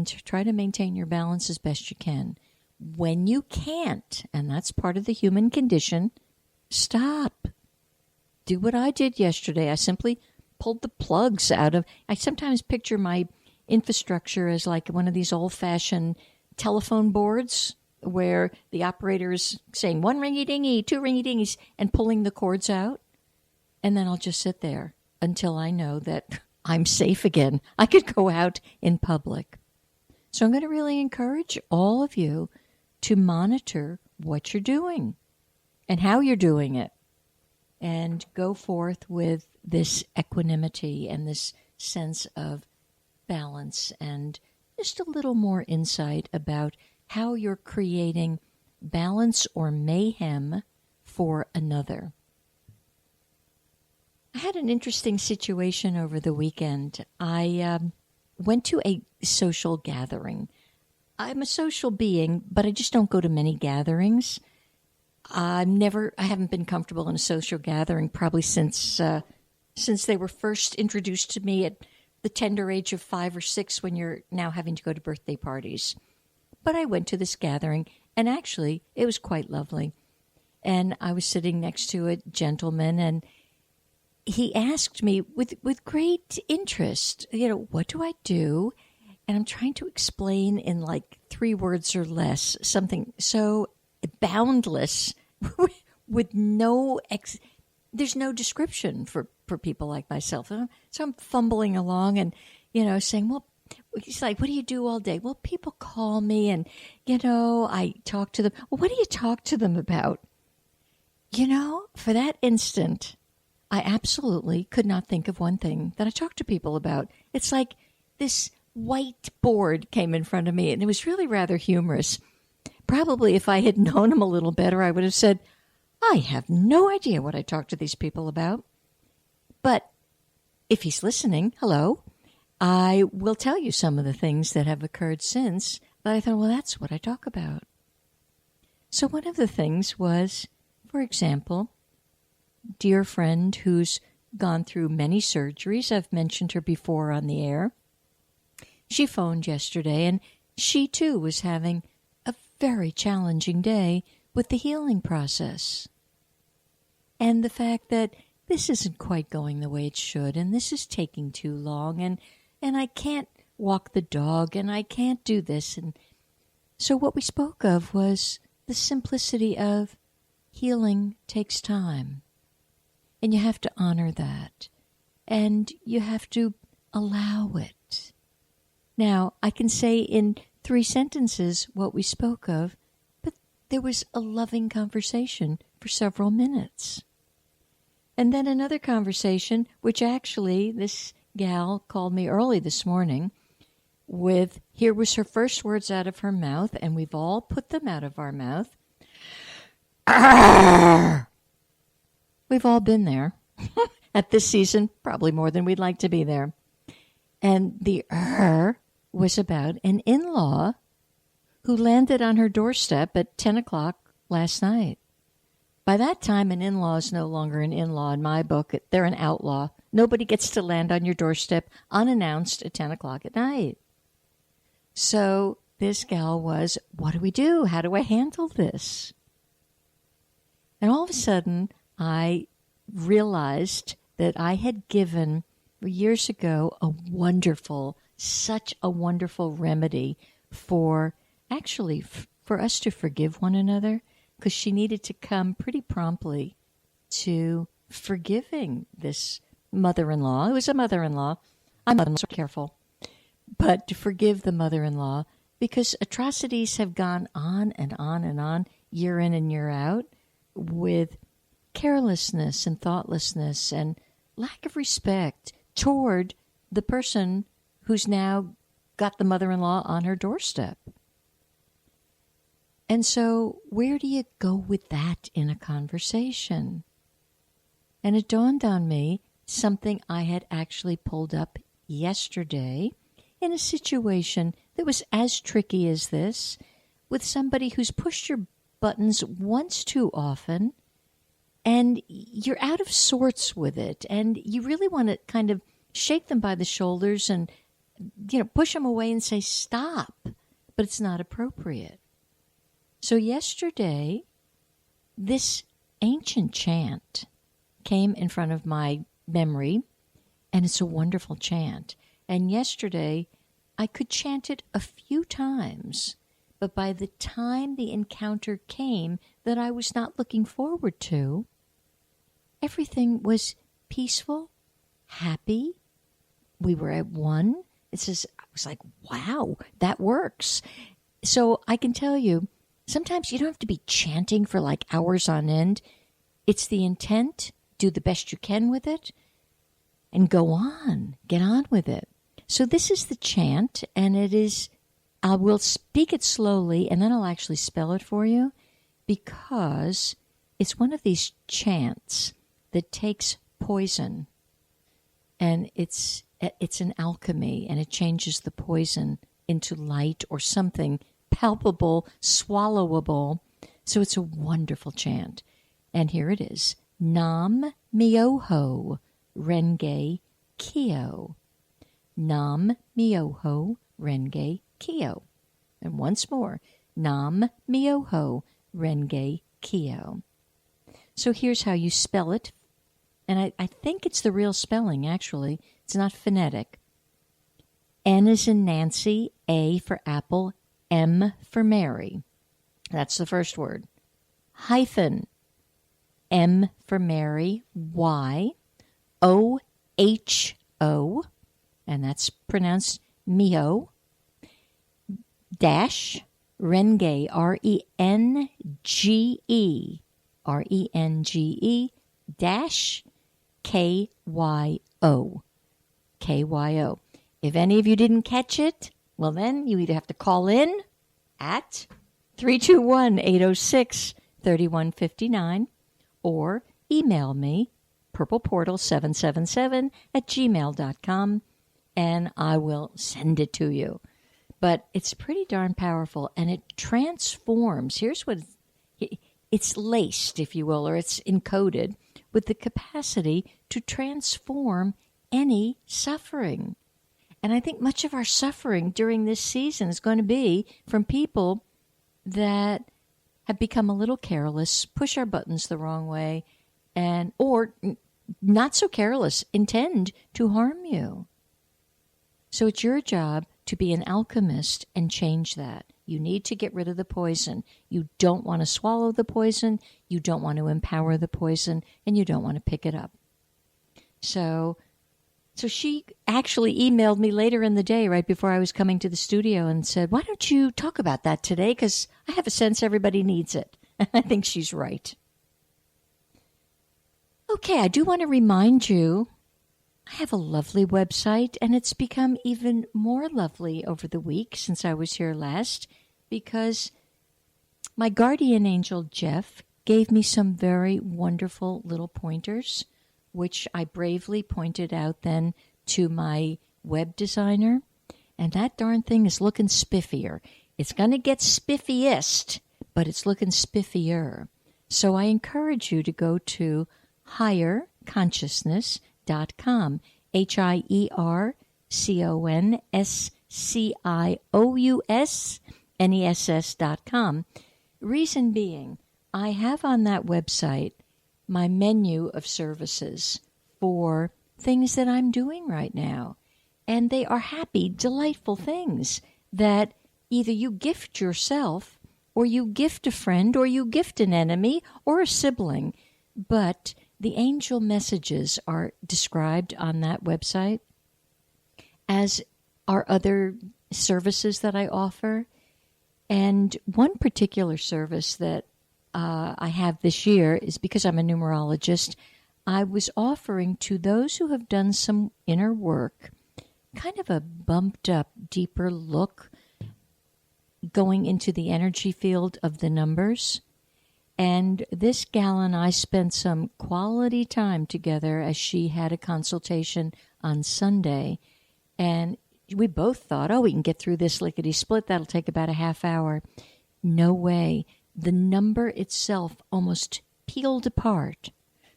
and try to maintain your balance as best you can. When you can't, and that's part of the human condition, stop. Do what I did yesterday. I simply pulled the plugs out of, I sometimes picture my infrastructure as like one of these old-fashioned telephone boards where the operator is saying one ringy-dingy, two ringy-dingies, and pulling the cords out. And then I'll just sit there until I know that I'm safe again. I could go out in public. So I'm going to really encourage all of you to monitor what you're doing and how you're doing it, and go forth with this equanimity and this sense of balance and just a little more insight about how you're creating balance or mayhem for another. I had an interesting situation over the weekend. I went to a social gathering. I'm a social being, but I just don't go to many gatherings. I haven't been comfortable in a social gathering probably since they were first introduced to me at the tender age of 5 or 6, when you're now having to go to birthday parties. But I went to this gathering, and actually, it was quite lovely. And I was sitting next to a gentleman, and he asked me with great interest, what do I do? And I'm trying to explain in like 3 words or less something so boundless with there's no description for people like myself. So I'm fumbling along and, saying, well, he's like, what do you do all day? Well, people call me and, I talk to them. Well, what do you talk to them about? For that instant, I absolutely could not think of one thing that I talk to people about. It's like this white board came in front of me, and it was really rather humorous. Probably if I had known him a little better, I would have said, I have no idea what I talk to these people about. But if he's listening, hello, I will tell you some of the things that have occurred since that I thought, well, that's what I talk about. So one of the things was, for example, dear friend who's gone through many surgeries. I've mentioned her before on the air. She phoned yesterday, and she too was having a very challenging day with the healing process. And the fact that this isn't quite going the way it should, and this is taking too long, and I can't walk the dog, and I can't do this. And so what we spoke of was the simplicity of healing takes time. And you have to honor that. And you have to allow it. Now, I can say in 3 sentences what we spoke of, but there was a loving conversation for several minutes. And then another conversation, which actually this gal called me early this morning with, here was her first words out of her mouth, and we've all put them out of our mouth. Arr! We've all been there at this season, probably more than we'd like to be there. And the was about an in-law who landed on her doorstep at 10 o'clock last night. By that time, an in-law is no longer an in-law in my book. They're an outlaw. Nobody gets to land on your doorstep unannounced at 10 o'clock at night. So this gal was, what do we do? How do I handle this? And all of a sudden, I realized that I had given years ago such a wonderful remedy for us to forgive one another, because she needed to come pretty promptly to forgiving this mother-in-law. It was a mother-in-law. I'm so careful. But to forgive the mother-in-law, because atrocities have gone on and on and on, year in and year out, with carelessness and thoughtlessness and lack of respect toward the person who's now got the mother-in-law on her doorstep. And so where do you go with that in a conversation? And it dawned on me something I had actually pulled up yesterday in a situation that was as tricky as this, with somebody who's pushed your buttons once too often, and you're out of sorts with it, and you really want to kind of shake them by the shoulders and push them away and say, stop. But it's not appropriate. So yesterday, this ancient chant came in front of my memory, and it's a wonderful chant. And yesterday, I could chant it a few times, but by the time the encounter came that I was not looking forward to, everything was peaceful, happy. We were at one. I was like, wow, that works. So I can tell you, sometimes you don't have to be chanting for like hours on end. It's the intent, do the best you can with it, and go on, get on with it. So this is the chant, and it is, I will speak it slowly, and then I'll actually spell it for you, because it's one of these chants that takes poison, and it's an alchemy, and it changes the poison into light or something palpable, swallowable. So it's a wonderful chant. And here it is. Nam Myoho Renge Kyo. Nam Myoho Renge Kyo. And once more. Nam Myoho Renge Kyo. So here's how you spell it. And I think it's the real spelling, actually. It's not phonetic. N is in Nancy, A for apple, M for Mary. That's the first word. Hyphen. M for Mary, Y, O-H-O, and that's pronounced Mio, dash, Renge, R-E-N-G-E, R-E-N-G-E, dash, K-Y-O, K-Y-O. If any of you didn't catch it, well then you either have to call in at 321-806-3159 or email me, purpleportal777@gmail.com, and I will send it to you. But it's pretty darn powerful, and it transforms. Here's what it's laced, if you will, or it's encoded with the capacity to transform any suffering. And I think much of our suffering during this season is going to be from people that have become a little careless, push our buttons the wrong way, and or not so careless, intend to harm you. So it's your job to be an alchemist and change that. You need to get rid of the poison. You don't want to swallow the poison, you don't want to empower the poison, and you don't want to pick it up. So she actually emailed me later in the day, right before I was coming to the studio, and said, why don't you talk about that today? Because I have a sense everybody needs it. And I think she's right. Okay, I do want to remind you, I have a lovely website, and it's become even more lovely over the week since I was here last, because my guardian angel, Jeff, gave me some very wonderful little pointers, which I bravely pointed out then to my web designer. And that darn thing is looking spiffier. It's going to get spiffiest, but it's looking spiffier. So I encourage you to go to higherconsciousness.com, higherconsciousness.com. Reason being, I have on that website my menu of services for things that I'm doing right now. And they are happy, delightful things that either you gift yourself, or you gift a friend, or you gift an enemy, or a sibling. But the angel messages are described on that website, as are other services that I offer. And one particular service that I have this year is because I'm a numerologist. I was offering to those who have done some inner work, kind of a bumped up, deeper look, going into the energy field of the numbers. And this gal and I spent some quality time together as she had a consultation on Sunday. And we both thought, we can get through this lickety-split. That'll take about a half hour. No way. The number itself almost peeled apart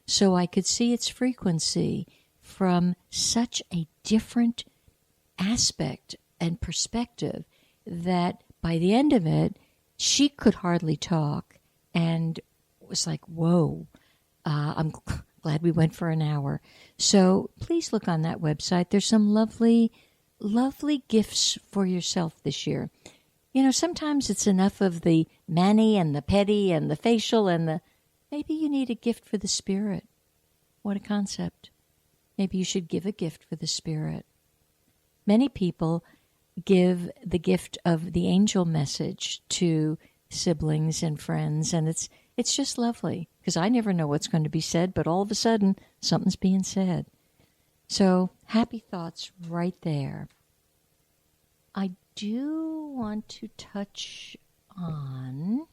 so I could see its frequency from such a different aspect and perspective that by the end of it, she could hardly talk and was like, whoa, I'm glad we went for an hour. So please look on that website. There's some lovely, lovely gifts for yourself this year. You know, sometimes it's enough of the mani and the pedi and the facial and the, maybe you need a gift for the spirit. What a concept. Maybe you should give a gift for the spirit. Many people give the gift of the angel message to siblings and friends, and it's just lovely because I never know what's going to be said, but all of a sudden something's being said. So happy thoughts right there. I do want to touch on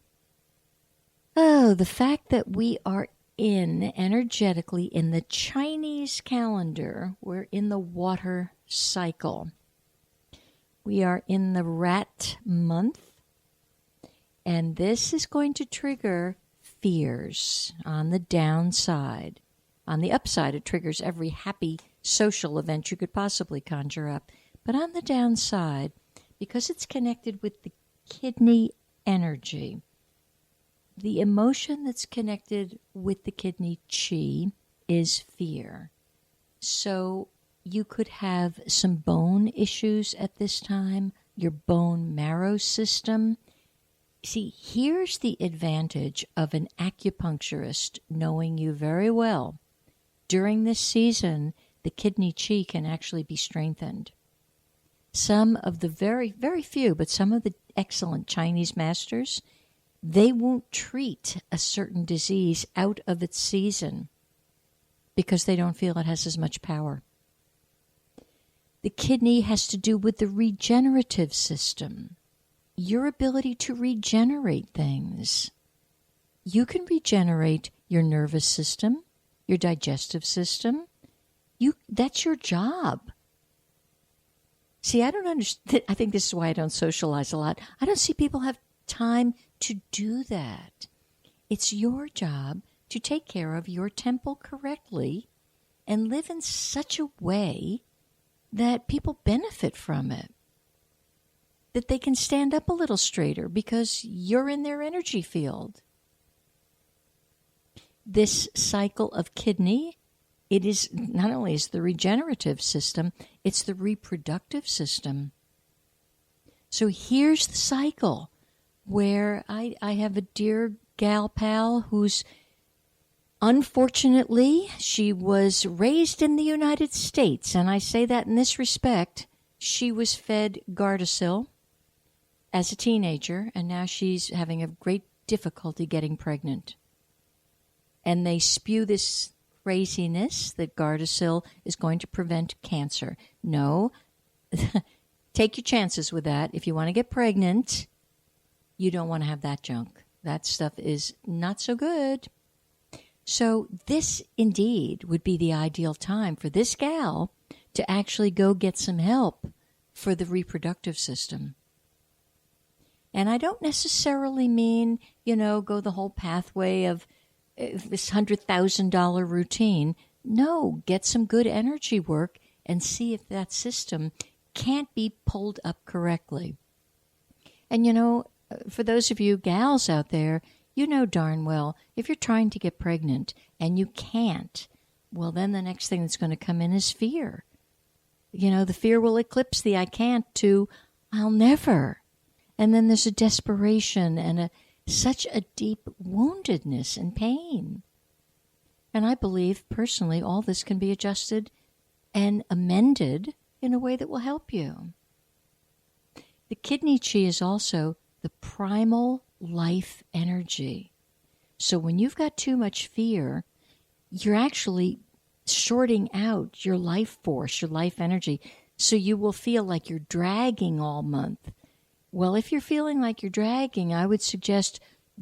the fact that we are energetically in the Chinese calendar. We're in the water cycle. We are in the rat month, and this is going to trigger fears on the downside. On the upside, it triggers every happy social event you could possibly conjure up. But on the downside, because it's connected with the kidney energy, the emotion that's connected with the kidney chi is fear. So you could have some bone issues at this time, your bone marrow system. See, here's the advantage of an acupuncturist knowing you very well. During this season, the kidney chi can actually be strengthened. Some of the very, very few, but some of the excellent Chinese masters, they won't treat a certain disease out of its season because they don't feel it has as much power. The kidney has to do with the regenerative system, your ability to regenerate things. You can regenerate your nervous system, your digestive system. That's your job. See, I don't understand. I think this is why I don't socialize a lot. I don't see people have time to do that. It's your job to take care of your temple correctly and live in such a way that people benefit from it, that they can stand up a little straighter because you're in their energy field. This cycle of kidney, it is not only is the regenerative system, it's the reproductive system. So here's the cycle where I have a dear gal pal who's, unfortunately, she was raised in the United States, and I say that in this respect. She was fed Gardasil as a teenager, and now she's having a great difficulty getting pregnant. And they spew this craziness that Gardasil is going to prevent cancer. No, take your chances with that. If you want to get pregnant, you don't want to have that junk. That stuff is not so good. So this indeed would be the ideal time for this gal to actually go get some help for the reproductive system. And I don't necessarily mean, go the whole pathway of this $100,000 routine. No, get some good energy work and see if that system can't be pulled up correctly. And, for those of you gals out there, you know darn well, if you're trying to get pregnant and you can't, well, then the next thing that's going to come in is fear. The fear will eclipse the I can't to I'll never. And then there's a desperation and such a deep woundedness and pain. And I believe, personally, all this can be adjusted and amended in a way that will help you. The kidney chi is also the primal life energy. So when you've got too much fear, you're actually shorting out your life force, your life energy. So you will feel like you're dragging all month. Well, if you're feeling like you're dragging, I would suggest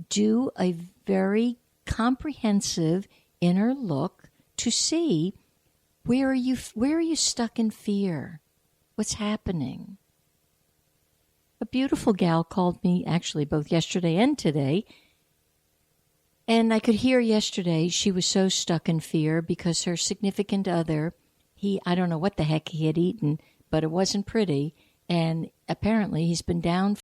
do a very comprehensive inner look to see where are you stuck in fear? What's happening? A beautiful gal called me actually both yesterday and today. And I could hear yesterday she was so stuck in fear because her significant other, I don't know what the heck he had eaten, but it wasn't pretty. And apparently he's been down